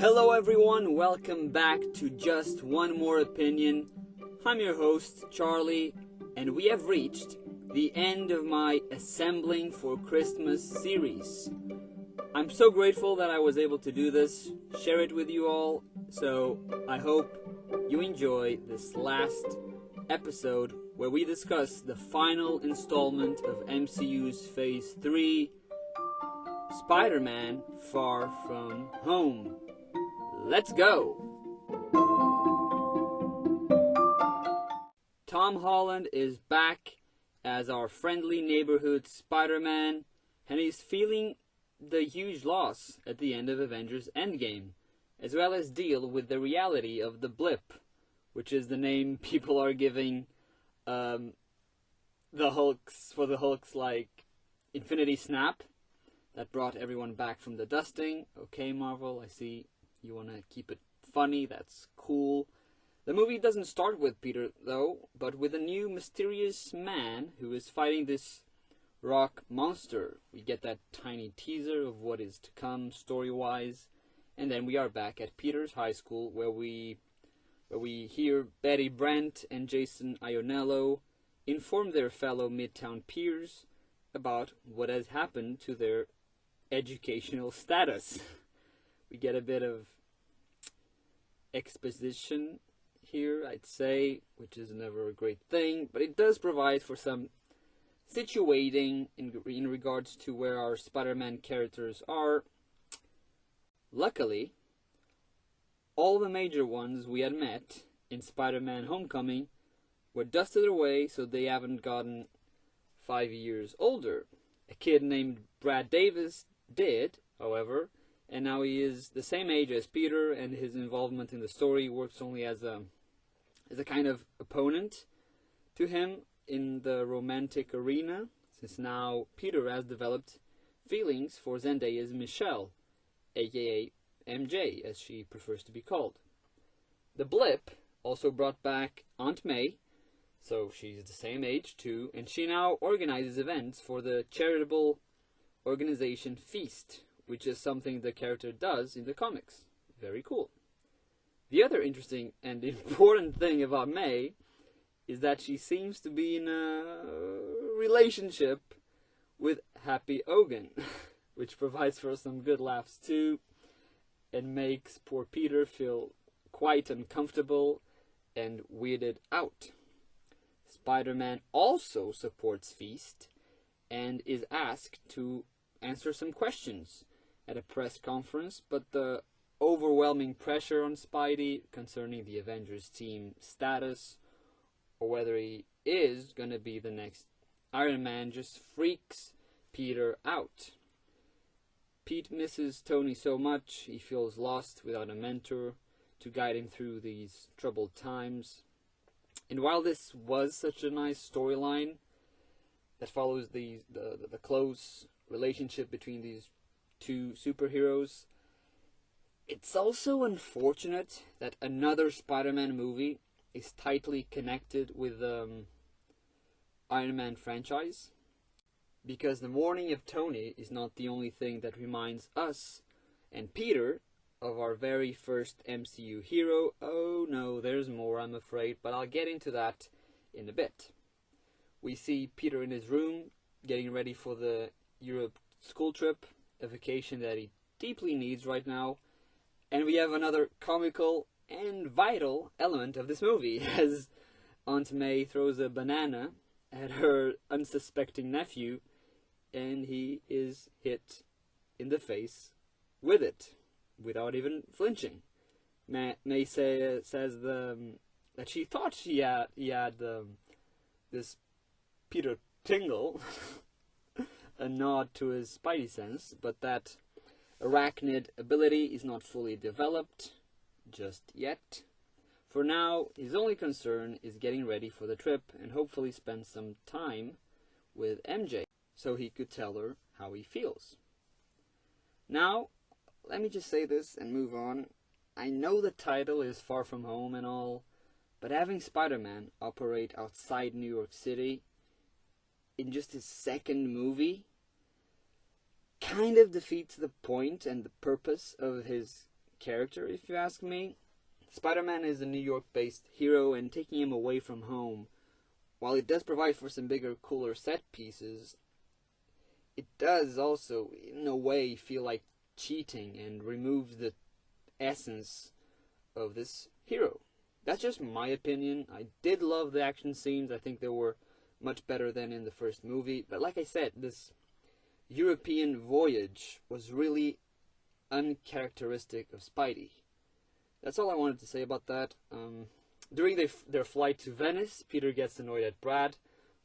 Hello everyone, welcome back to Just One More Opinion. I'm your host, Charlie, and we have reached the end of my Assembling for Christmas series. I'm so grateful that I was able to do this, share it with you all, so I hope you enjoy this last episode where we discuss the final installment of MCU's Phase 3, Spider-Man Far From Home. Let's go! Tom Holland is back as our friendly neighborhood Spider-Man, and he's feeling the huge loss at the end of Avengers Endgame, as well as deal with the reality of the blip, which is the name people are giving the Hulk's like Infinity Snap that brought everyone back from the dusting. Okay, Marvel, I see you want to keep it funny, that's cool. The movie doesn't start with Peter, though, but with a new mysterious man who is fighting this rock monster. We get that tiny teaser of what is to come story-wise, and then we are back at Peter's high school where we hear Betty Brant and Jason Ionello inform their fellow Midtown peers about what has happened to their educational status. We get a bit of exposition here, I'd say, which is never a great thing, but it does provide for some situating in regards to where our Spider-Man characters are. Luckily, all the major ones we had met in Spider-Man Homecoming were dusted away, so they haven't gotten 5 years older. A kid named Brad Davis did, however, and now he is the same age as Peter, and his involvement in the story works only as a kind of opponent to him in the romantic arena, since now Peter has developed feelings for Zendaya's Michelle, aka MJ, as she prefers to be called. The blip also brought back Aunt May, so she's the same age too, and she now organizes events for the charitable organization Feast, which is something the character does in the comics. Very cool. The other interesting and important thing about May is that she seems to be in a relationship with Happy Hogan, which provides for some good laughs too, and makes poor Peter feel quite uncomfortable and weirded out. Spider-Man also supports Feast and is asked to answer some questions at a press conference, but the overwhelming pressure on Spidey concerning the Avengers team status or whether he is going to be the next Iron Man just freaks Peter out. Pete misses Tony so much, he feels lost without a mentor to guide him through these troubled times. And while this was such a nice storyline that follows the close relationship between these two superheroes, it's also unfortunate that another Spider-Man movie is tightly connected with the Iron Man franchise, because the mourning of Tony is not the only thing that reminds us and Peter of our very first MCU hero. Oh no, there's more, I'm afraid, but I'll get into that in a bit. We see Peter in his room getting ready for the Europe school trip, a vacation that he deeply needs right now. And we have another comical and vital element of this movie, as Aunt May throws a banana at her unsuspecting nephew, and he is hit in the face with it, without even flinching. May says that she thought he had this Peter tingle, a nod to his spidey sense, but that arachnid ability is not fully developed just yet. For now, his only concern is getting ready for the trip and hopefully spend some time with MJ so he could tell her how he feels. Now, let me just say this and move on. I know the title is Far From Home and all, but having Spider-Man operate outside New York City in just his second movie kind of defeats the point and the purpose of his character, if you ask me. Spider-Man is a New York-based hero, and taking him away from home, while it does provide for some bigger, cooler set pieces, it does also, in a way, feel like cheating and removes the essence of this hero. That's just my opinion. I did love the action scenes. I think they were much better than in the first movie. But like I said, this European voyage was really uncharacteristic of Spidey. That's all I wanted to say about that. During their flight to Venice, Peter gets annoyed at Brad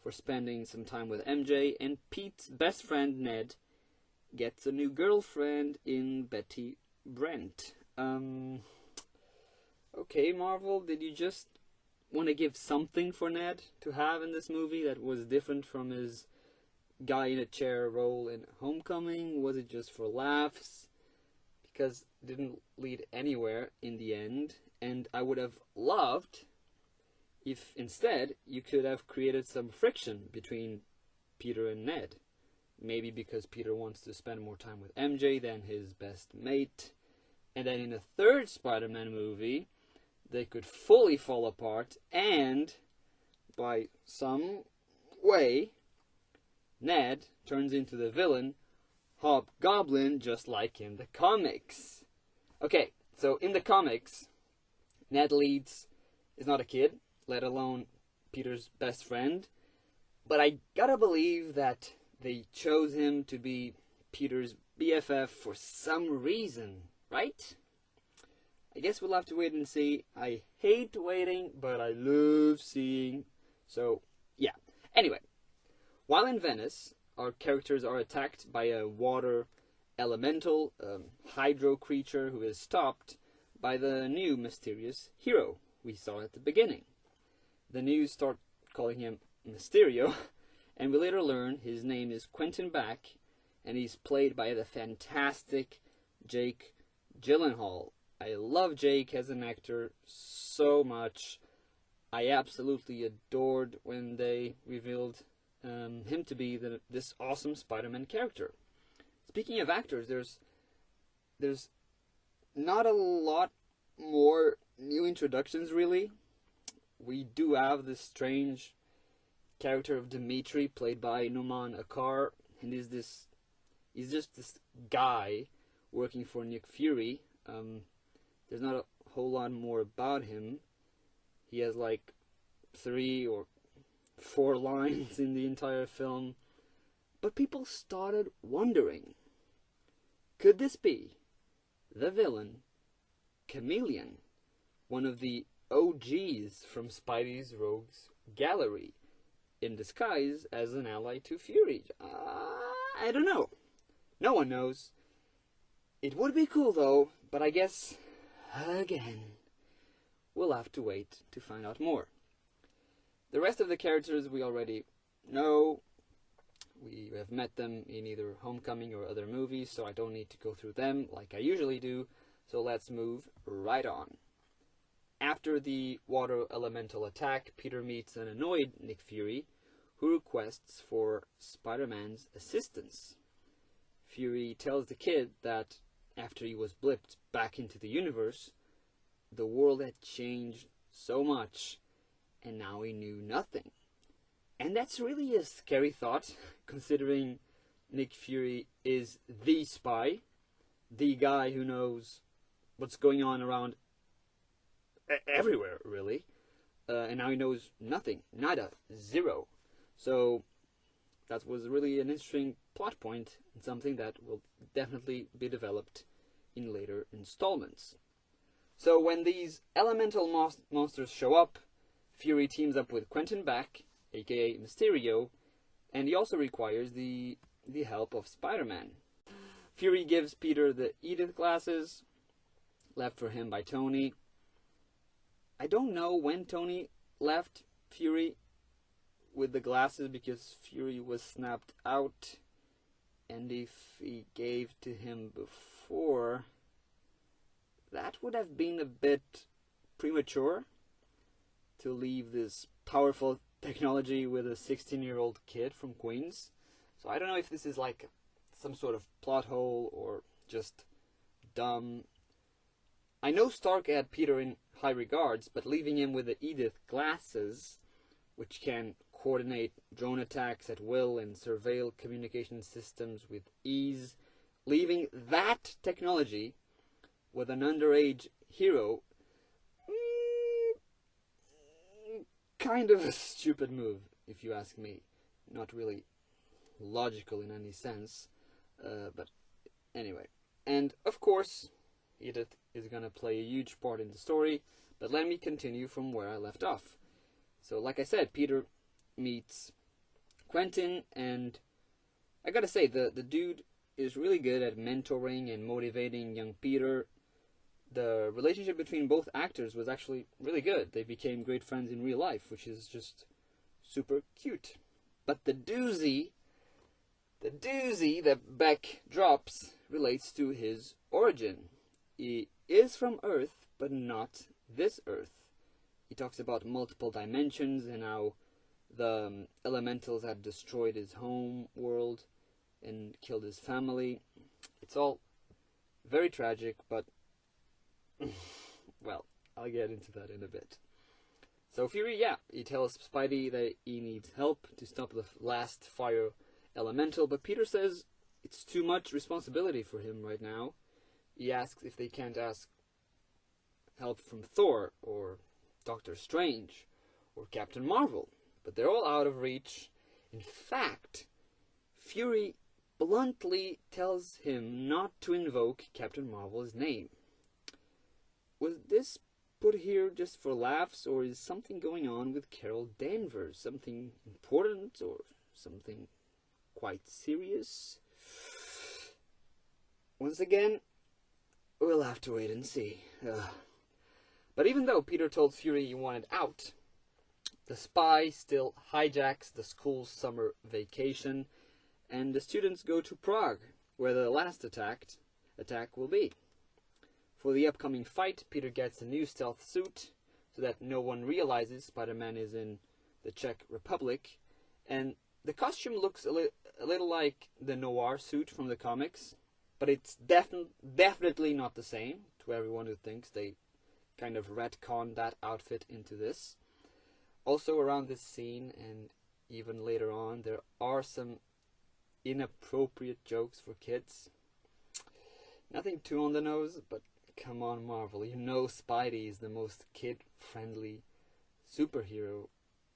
for spending some time with MJ, and Pete's best friend, Ned, gets a new girlfriend in Betty Brant. Okay, Marvel, did you just want to give something for Ned to have in this movie that was different from his guy in a chair role in Homecoming? Was it just for laughs? Because it didn't lead anywhere in the end, and I would have loved if instead you could have created some friction between Peter and Ned. Maybe because Peter wants to spend more time with MJ than his best mate, and then in a third Spider-Man movie, they could fully fall apart, and by some way, Ned turns into the villain, Hobgoblin, just like in the comics. Okay, so in the comics, Ned Leeds is not a kid, let alone Peter's best friend, but I gotta believe that they chose him to be Peter's BFF for some reason, right? I guess we'll have to wait and see. I hate waiting, but I love seeing. So, yeah. Anyway, while in Venice, our characters are attacked by a water elemental, hydro creature who is stopped by the new mysterious hero we saw at the beginning. The news start calling him Mysterio, and we later learn his name is Quentin Beck, and he's played by the fantastic Jake Gyllenhaal. I love Jake as an actor so much. I absolutely adored when they revealed him to be this awesome Spider-Man character. Speaking of actors, there's not a lot more new introductions, really. We do have this strange character of Dimitri, played by Numan Akar, and he's just this guy working for Nick Fury. There's not a whole lot more about him. He has like 3 or 4 lines in the entire film. But people started wondering, could this be the villain, Chameleon, one of the OGs from Spidey's Rogues Gallery, in disguise as an ally to Fury? I don't know. No one knows. It would be cool though, but I guess, again, we'll have to wait to find out more. The rest of the characters we already know. We have met them in either Homecoming or other movies, so I don't need to go through them like I usually do, so let's move right on. After the water elemental attack, Peter meets an annoyed Nick Fury, who requests for Spider-Man's assistance. Fury tells the kid that after he was blipped back into the universe, the world had changed so much, and now he knew nothing. And that's really a scary thought, considering Nick Fury is the spy, the guy who knows what's going on around everywhere, really. And now he knows nothing, nada, zero. So that was really an interesting plot point, and something that will definitely be developed in later installments. So when these elemental monsters show up, Fury teams up with Quentin Beck, aka Mysterio, and he also requires the help of Spider-Man. Fury gives Peter the Edith glasses, left for him by Tony. I don't know when Tony left Fury with the glasses, because Fury was snapped out, and if he gave to him before, that would have been a bit premature to leave this powerful technology with a 16-year-old kid from Queens. So I don't know if this is like some sort of plot hole or just dumb I know Stark had Peter in high regards, but leaving him with the Edith glasses, which can coordinate drone attacks at will and surveil communication systems with ease, leaving that technology with an underage hero, kind of a stupid move, if you ask me. Not really logical in any sense, but anyway. And of course, Edith is going to play a huge part in the story, but let me continue from where I left off. So like I said, Peter meets Quentin, and I gotta say, the dude is really good at mentoring and motivating young Peter. The relationship between both actors was actually really good. They became great friends in real life, which is just super cute. But the doozy that Beck drops relates to his origin. He is from Earth, but not this Earth. He talks about multiple dimensions and how the elementals had destroyed his home world and killed his family. It's all very tragic, but well, I'll get into that in a bit. So Fury, he tells Spidey that he needs help to stop the last fire elemental, but Peter says it's too much responsibility for him right now. He asks if they can't ask help from Thor or Doctor Strange or Captain Marvel, but they're all out of reach. In fact, Fury bluntly tells him not to invoke Captain Marvel's name. Was this put here just for laughs, or is something going on with Carol Danvers? Something important or something quite serious? Once again, we'll have to wait and see. But even though Peter told Fury he wanted out, the spy still hijacks the school's summer vacation, and the students go to Prague, where the last attack will be. For the upcoming fight, Peter gets a new stealth suit so that no one realizes Spider-Man is in the Czech Republic, and the costume looks a little like the noir suit from the comics, but it's definitely not the same, to everyone who thinks they kind of retconned that outfit into this. Also around this scene, and even later on, there are some inappropriate jokes for kids. Nothing too on the nose, but come on, Marvel, you know Spidey is the most kid-friendly superhero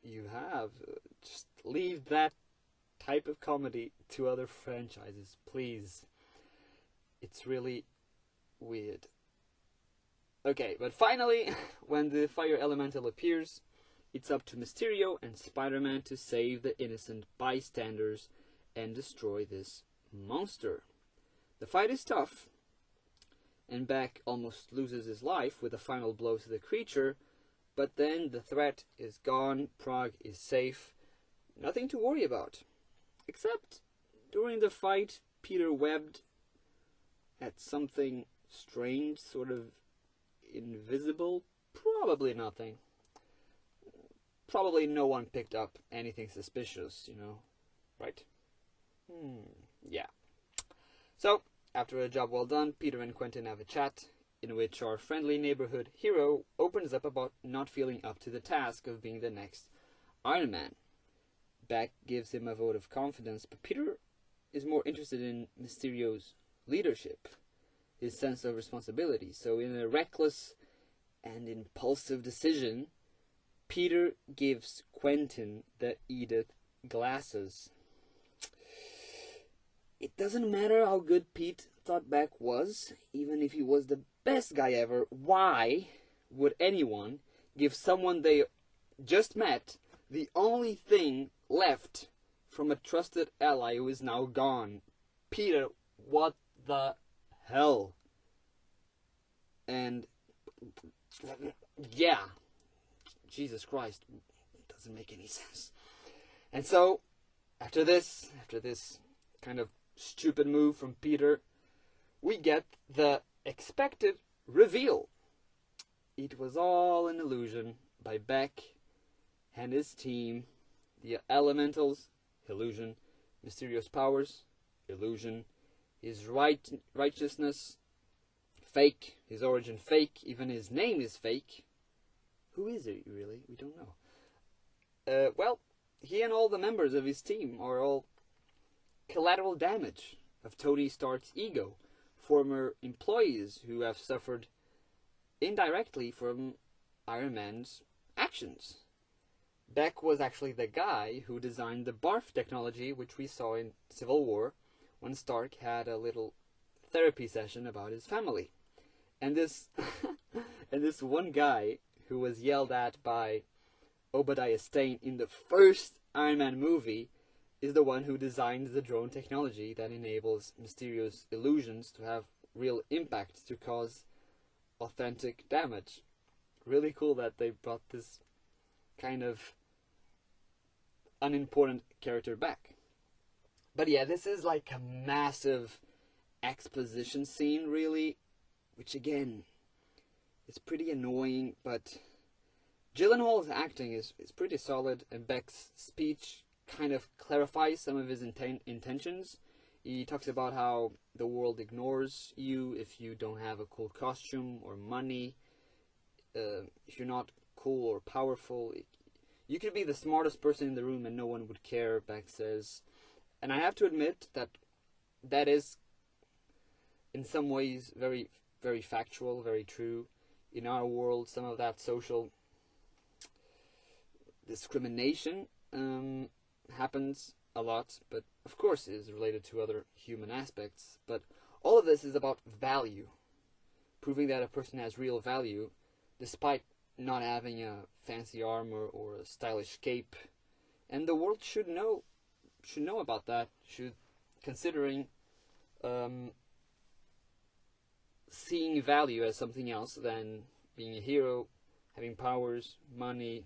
you have. Just leave that type of comedy to other franchises, please. It's really weird. Okay, but finally, when the fire elemental appears, it's up to Mysterio and Spider-Man to save the innocent bystanders and destroy this monster. The fight is tough, and Beck almost loses his life with a final blow to the creature, but then the threat is gone, Prague is safe, nothing to worry about. Except, during the fight, Peter webbed at something strange, sort of invisible, probably nothing. Probably no one picked up anything suspicious, right? Yeah. So, after a job well done, Peter and Quentin have a chat, in which our friendly neighborhood hero opens up about not feeling up to the task of being the next Iron Man. Beck gives him a vote of confidence, but Peter is more interested in Mysterio's leadership, his sense of responsibility. So in a reckless and impulsive decision, Peter gives Quentin the Edith glasses. It doesn't matter how good Pete thought Beck was, even if he was the best guy ever. Why would anyone give someone they just met the only thing left from a trusted ally who is now gone? Peter, what the hell? And yeah, Jesus Christ, it doesn't make any sense. And so, after this kind of stupid move from Peter, we get the expected reveal. It was all an illusion by Beck and his team. The elementals, illusion. Mysterio's powers, illusion. His righteousness, fake, his origin fake, even his name is fake. Who is he really? We don't know. Well, he and all the members of his team are all collateral damage of Tony Stark's ego, former employees who have suffered indirectly from Iron Man's actions. Beck was actually the guy who designed the barf technology, which we saw in Civil War, when Stark had a little therapy session about his family. And this and this one guy who was yelled at by Obadiah Stane in the first Iron Man movie is the one who designed the drone technology that enables Mysterio's illusions to have real impact, to cause authentic damage. Really cool that they brought this kind of unimportant character back. But yeah, this is like a massive exposition scene, really, which again is pretty annoying, but Gyllenhaal's acting is pretty solid, and Beck's speech kind of clarifies some of his intentions. He talks about how the world ignores you if you don't have a cool costume or money, if you're not cool or powerful. You could be the smartest person in the room and no one would care, Beck says. And I have to admit that is, in some ways, very, very factual, very true. In our world, some of that social discrimination happens a lot, but of course it is related to other human aspects. But all of this is about value, proving that a person has real value, despite not having a fancy armor or a stylish cape. And the world should know about that, considering seeing value as something else than being a hero, having powers, money,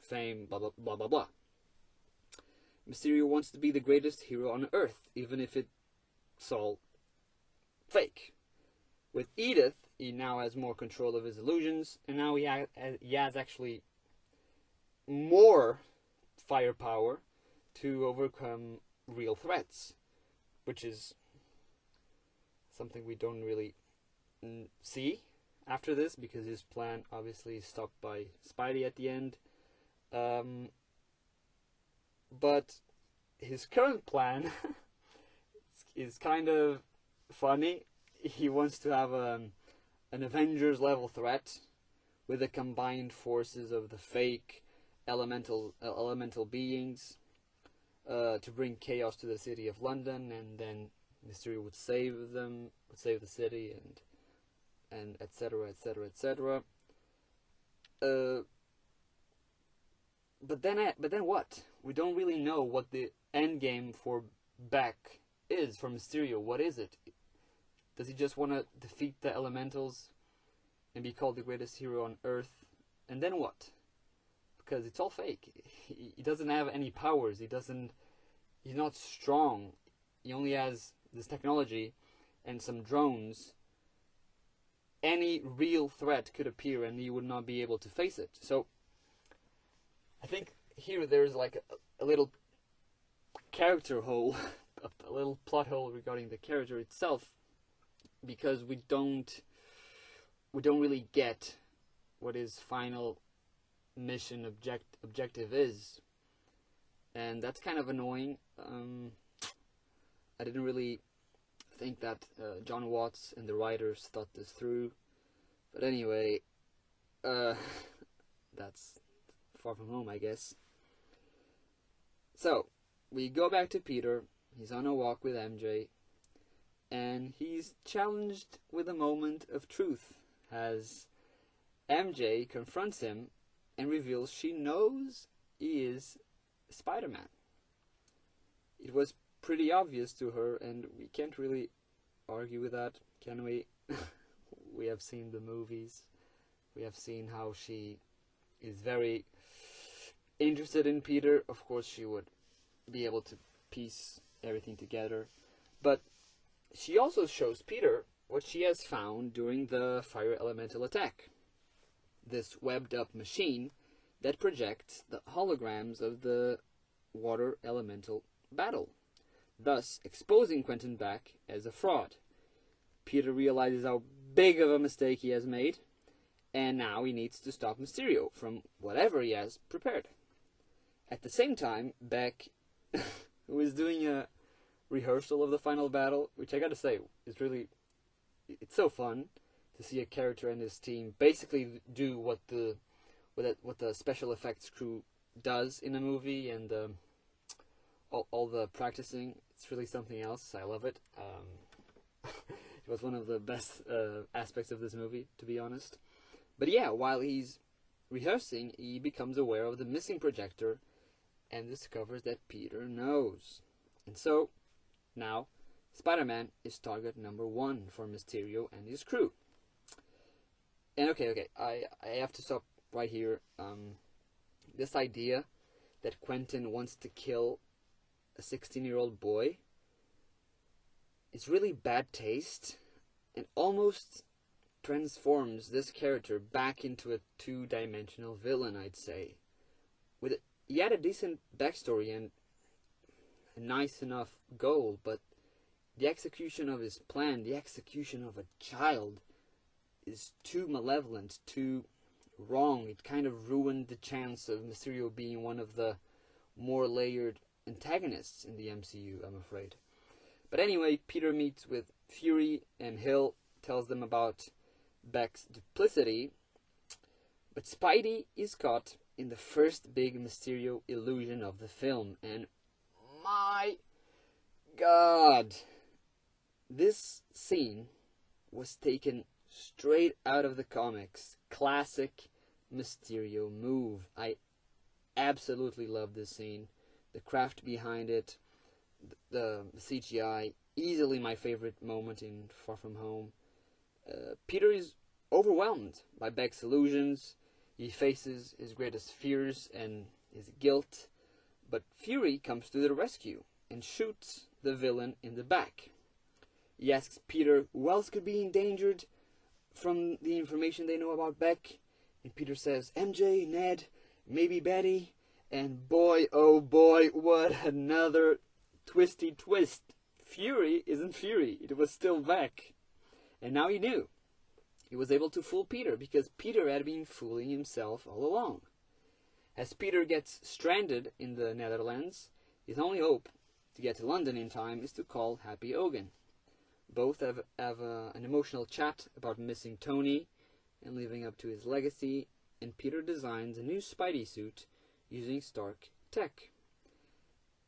fame, blah blah blah blah blah. Mysterio wants to be the greatest hero on Earth, even if it's all fake. With Edith, he now has more control of his illusions, and now he has actually more firepower to overcome real threats, which is something we don't really see after this, because his plan obviously is stopped by Spidey at the end. But his current plan is kind of funny. He wants to have an Avengers level threat with the combined forces of the fake elemental beings to bring chaos to the city of London, and then Mysterio would save them, would save the city, and etc. etc. etc. But then what? We don't really know what the end game for Beck is, for Mysterio. What is it? Does he just want to defeat the elementals and be called the greatest hero on Earth? And then what? Because it's all fake. He doesn't have any powers. He's not strong. He only has this technology and some drones. Any real threat could appear and he would not be able to face it. So I think here there's like a little character hole, a little plot hole regarding the character itself, because we don't really get what his final mission objective is, and that's kind of annoying. I didn't really think that John Watts and the writers thought this through, but anyway, that's far from home, I guess. So we go back to Peter. He's on a walk with MJ, and he's challenged with a moment of truth as MJ confronts him and reveals she knows he is Spider-Man. It was pretty obvious to her, and we can't really argue with that, can we? We have seen the movies. We have seen how she is very interested in Peter. Of course, she would be able to piece everything together. But she also shows Peter what she has found during the fire elemental attack. This webbed-up machine that projects the holograms of the water elemental battle, thus exposing Quentin Beck as a fraud. Peter realizes how big of a mistake he has made, and now he needs to stop Mysterio from whatever he has prepared. At the same time, Beck, who is doing a rehearsal of the final battle, which I gotta say is really, it's so fun to see a character and his team basically do what the special effects crew does in a movie, and all the practicing. It's really something else. I love it. It was one of the best aspects of this movie, to be honest. But yeah, while he's rehearsing, he becomes aware of the missing projector and discovers that Peter knows. And so, now, Spider-Man is target number 1 for Mysterio and his crew. And okay, I have to stop right here. This idea that Quentin wants to kill a 16-year-old boy is really bad taste, and almost transforms this character back into a two-dimensional villain, I'd say. He had a decent backstory and a nice enough goal, but the execution of his plan, the execution of a child, is too malevolent, too wrong. It kind of ruined the chance of Mysterio being one of the more layered antagonists in the MCU, I'm afraid. But anyway, Peter meets with Fury, and Hill tells them about Beck's duplicity, but Spidey is caught in the first big Mysterio illusion of the film, and my God, this scene was taken straight out of the comics. Classic Mysterio move. I absolutely love this scene. The craft behind it, the CGI, easily my favorite moment in Far From Home. Peter is overwhelmed by Beck's illusions. He faces his greatest fears and his guilt, but Fury comes to the rescue and shoots the villain in the back. He asks Peter who else could be endangered from the information they know about Beck, and Peter says MJ, Ned, maybe Betty, and boy, oh boy, what another twisty twist. Fury isn't Fury, it was still Beck. And now he knew. He was able to fool Peter, because Peter had been fooling himself all along. As Peter gets stranded in the Netherlands, his only hope to get to London in time is to call Happy Hogan. Both have an emotional chat about missing Tony and living up to his legacy, and Peter designs a new Spidey suit using Stark tech.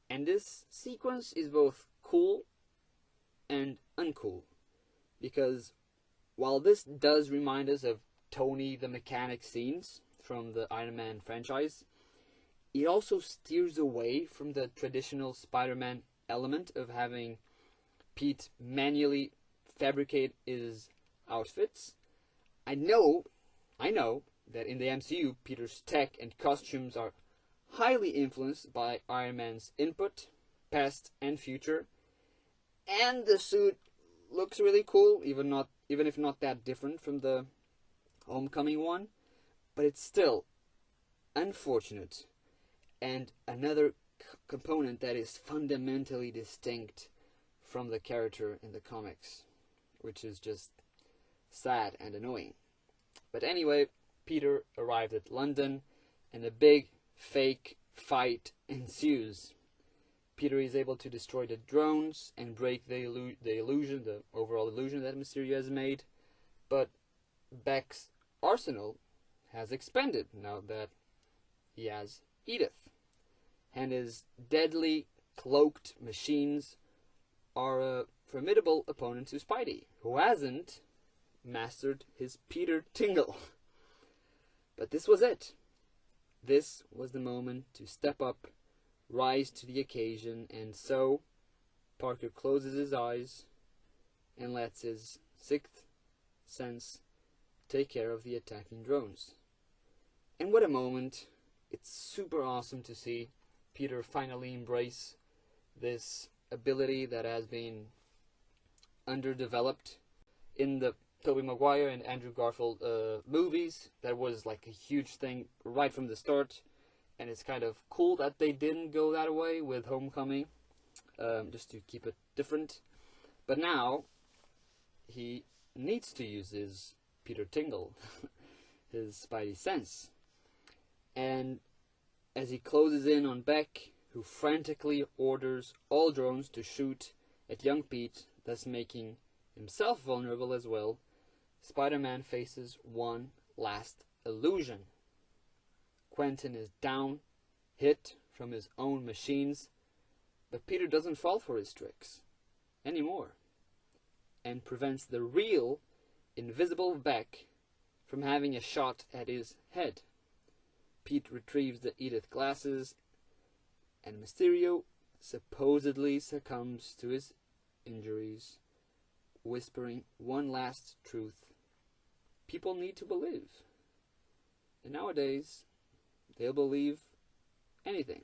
And this sequence is both cool and uncool, because while this does remind us of Tony the Mechanic scenes from the Iron Man franchise, it also steers away from the traditional Spider-Man element of having Pete manually fabricate his outfits. I know that in the MCU, Peter's tech and costumes are highly influenced by Iron Man's input, past and future, and the suit looks really cool, even if not that different from the Homecoming one, but it's still unfortunate, and another component that is fundamentally distinct from the character in the comics, which is just sad and annoying. But anyway, Peter arrived at London, and a big fake fight ensues. Peter is able to destroy the drones and break the illusion, the overall illusion that Mysterio has made, but Beck's arsenal has expanded now that he has Edith, and his deadly cloaked machines are a formidable opponent to Spidey, who hasn't mastered his Peter Tingle. But this was it. This was the moment to step up, rise to the occasion, and so Parker closes his eyes and lets his sixth sense take care of the attacking drones. And what a moment. It's super awesome to see Peter finally embrace this ability that has been underdeveloped in the Tobey Maguire and Andrew Garfield movies. That was like a huge thing right from the start, and it's kind of cool that they didn't go that way with Homecoming, just to keep it different. But now he needs to use his Peter Tingle, his spidey sense. And as he closes in on Beck, who frantically orders all drones to shoot at young Pete, thus making himself vulnerable as well, Spider-Man faces one last illusion. Quentin is down, hit from his own machines, but Peter doesn't fall for his tricks anymore, and prevents the real, invisible Beck from having a shot at his head. Pete retrieves the Edith glasses, and Mysterio supposedly succumbs to his injuries, whispering one last truth. People need to believe. And nowadays, they'll believe anything.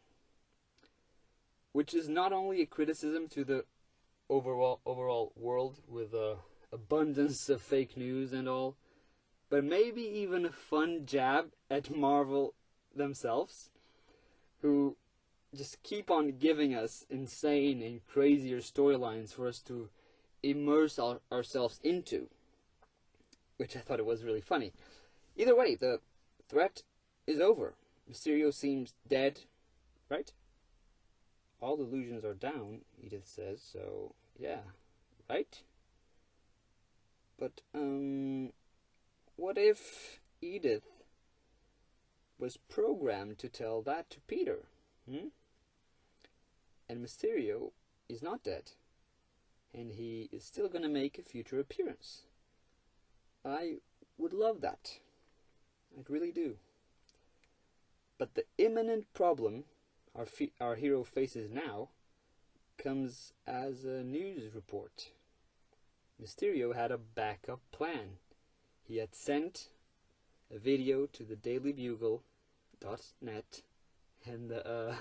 Which is not only a criticism to the overall world with abundance of fake news and all, but maybe even a fun jab at Marvel themselves, who just keep on giving us insane and crazier storylines for us to immerse ourselves into, which I thought it was really funny. Either way, the threat is over. Mysterio seems dead, right? All illusions are down, Edith says, so yeah, right? But, what if Edith was programmed to tell that to Peter? And Mysterio is not dead, and he is still going to make a future appearance. I would love that. I really do. But the imminent problem our hero faces now comes as a news report. Mysterio had a backup plan. He had sent a video to the dailybugle.net, and a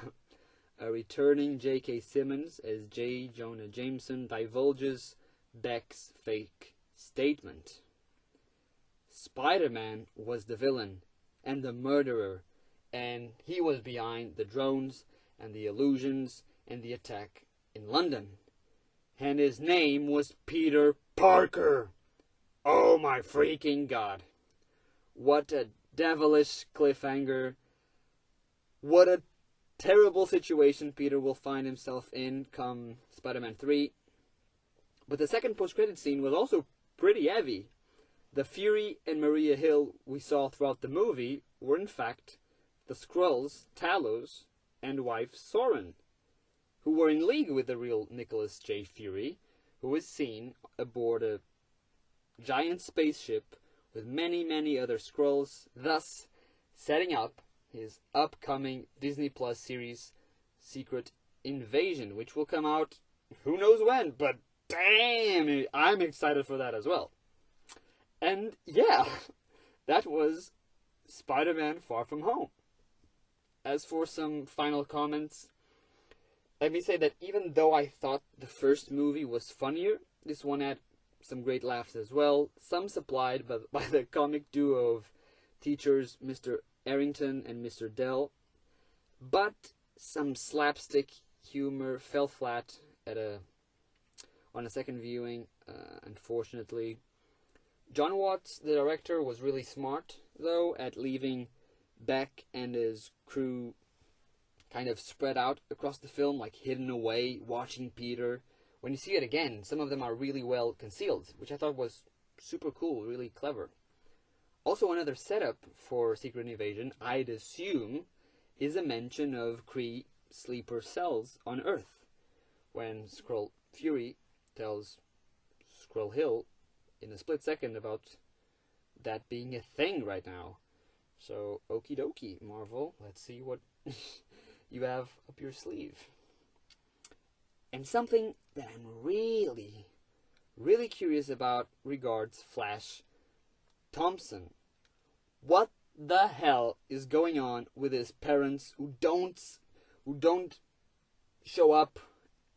returning J.K. Simmons as J. Jonah Jameson divulges Beck's fake statement. Spider-Man was the villain and the murderer, and he was behind the drones and the illusions and the attack in London. And his name was Peter Parker. Oh my freaking God. What a devilish cliffhanger. What a terrible situation Peter will find himself in come Spider-Man 3. But the second post-credit scene was also pretty heavy. The Fury and Maria Hill we saw throughout the movie were in fact the Skrulls, Talos, and wife Soren, who were in league with the real Nicholas J. Fury, who is seen aboard a giant spaceship with many other Skrulls, thus setting up his upcoming Disney Plus series Secret Invasion, which will come out who knows when, but damn, I'm excited for that as well. And yeah, that was Spider-Man Far From Home. As for some final comments, let me say that even though I thought the first movie was funnier, this one had some great laughs as well, some supplied by the comic duo of teachers Mr. Arrington and Mr. Dell, but some slapstick humor fell flat on a second viewing, unfortunately. John Watts, the director, was really smart, though, at leaving Beck and his crew kind of spread out across the film, like hidden away, watching Peter. When you see it again, some of them are really well concealed, which I thought was super cool, really clever. Also, another setup for Secret Invasion, I'd assume, is a mention of Kree sleeper cells on Earth, when Skrull Fury tells Skrull Hill in a split second about that being a thing right now. So, okie dokie, Marvel, let's see what you have up your sleeve. And something that I'm really curious about regards Flash Thompson. What the hell is going on with his parents who don't show up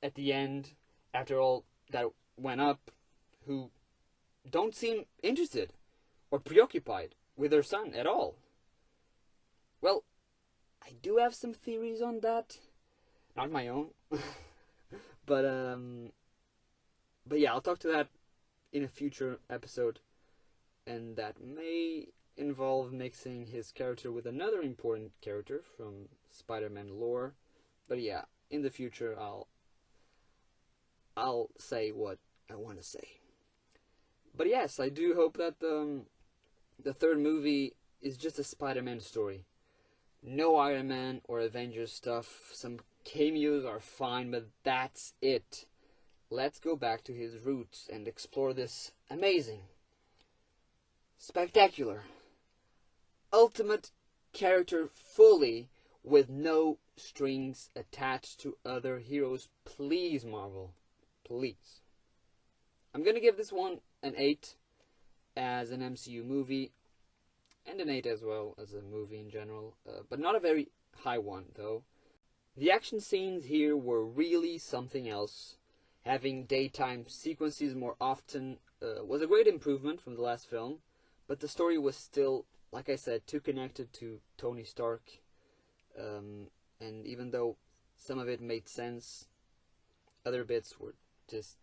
at the end after all that went up, who don't seem interested or preoccupied with their son at all? Well, I do have some theories on that. Not my own. But yeah, I'll talk to that in a future episode, and that may involve mixing his character with another important character from Spider-Man lore. But yeah, in the future I'll say what I want to say. But yes, I do hope that the third movie is just a Spider-Man story. No Iron Man or Avengers stuff. Some cameos are fine, but that's it. Let's go back to his roots and explore this amazing, spectacular, ultimate character fully, with no strings attached to other heroes. Please, Marvel. Please. I'm gonna give this one an 8 as an MCU movie, and an 8 as well as a movie in general, but not a very high one though. The action scenes here were really something else. Having daytime sequences more often was a great improvement from the last film, but the story was still, like I said, too connected to Tony Stark, and even though some of it made sense, other bits were just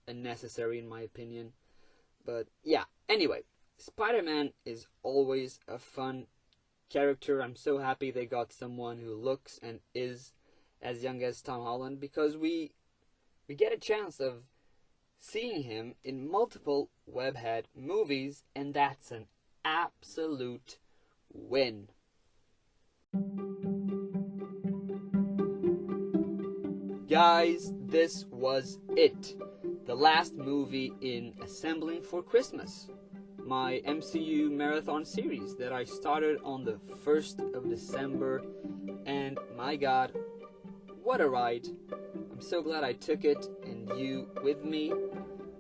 unnecessary in my opinion. But yeah, anyway, Spider-Man is always a fun character. I'm so happy they got someone who looks and is as young as Tom Holland, because we get a chance of seeing him in multiple Webhead movies, and that's an absolute win. Guys, this was it. The last movie in Assembling for Christmas, my MCU marathon series that I started on the 1st of December, and my god, what a ride. I'm so glad I took it and you with me.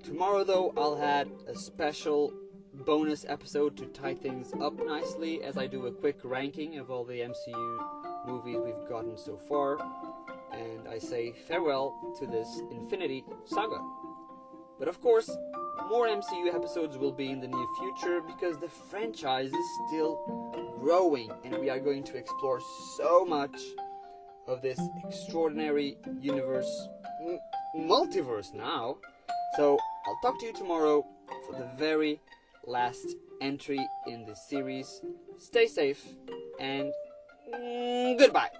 Tomorrow though, I'll add a special bonus episode to tie things up nicely as I do a quick ranking of all the MCU movies we've gotten so far, and I say farewell to this Infinity Saga. But of course, more MCU episodes will be in the near future, because the franchise is still growing and we are going to explore so much of this extraordinary universe, multiverse now. So I'll talk to you tomorrow for the very last entry in this series. Stay safe and goodbye.